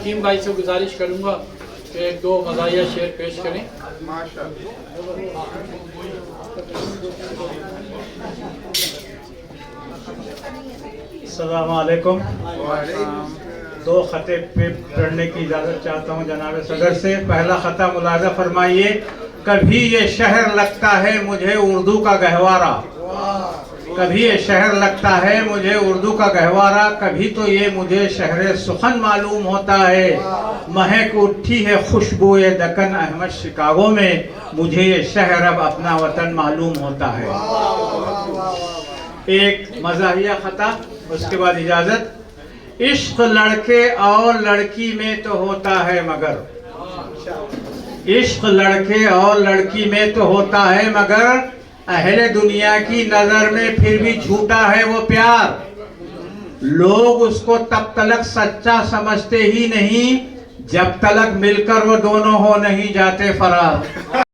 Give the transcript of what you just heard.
हकीम भाई से गुजारिश करूंगा कि एक दो मज़ाहिया शेर पेश करें। अस्सलाम वालेकुम। दो ख़ते पे पढ़ने की इजाज़त चाहता हूँ जनाब सदर से। पहला ख़ता मुलाज़ा फरमाइए। कभी ये शहर लगता है मुझे उर्दू का गहवारा, कभी ये शहर लगता है मुझे उर्दू का गहवारा, कभी तो ये मुझे शहर सुखन मालूम होता है। महक उठी है खुशबूए दक्कन अहमद शिकागो में, मुझे ये शहर अब अपना वतन मालूम होता है। एक मज़ाहिया ख़ता, उसके बाद इजाज़त। इश्क लड़के और लड़की में तो होता है मगर, इश्क लड़के और लड़की में तो होता है मगर, अहले दुनिया की नजर में फिर भी झूठा है वो प्यार। लोग उसको तब तलक सच्चा समझते ही नहीं जब तलक मिलकर वो दोनों हो नहीं जाते फरार।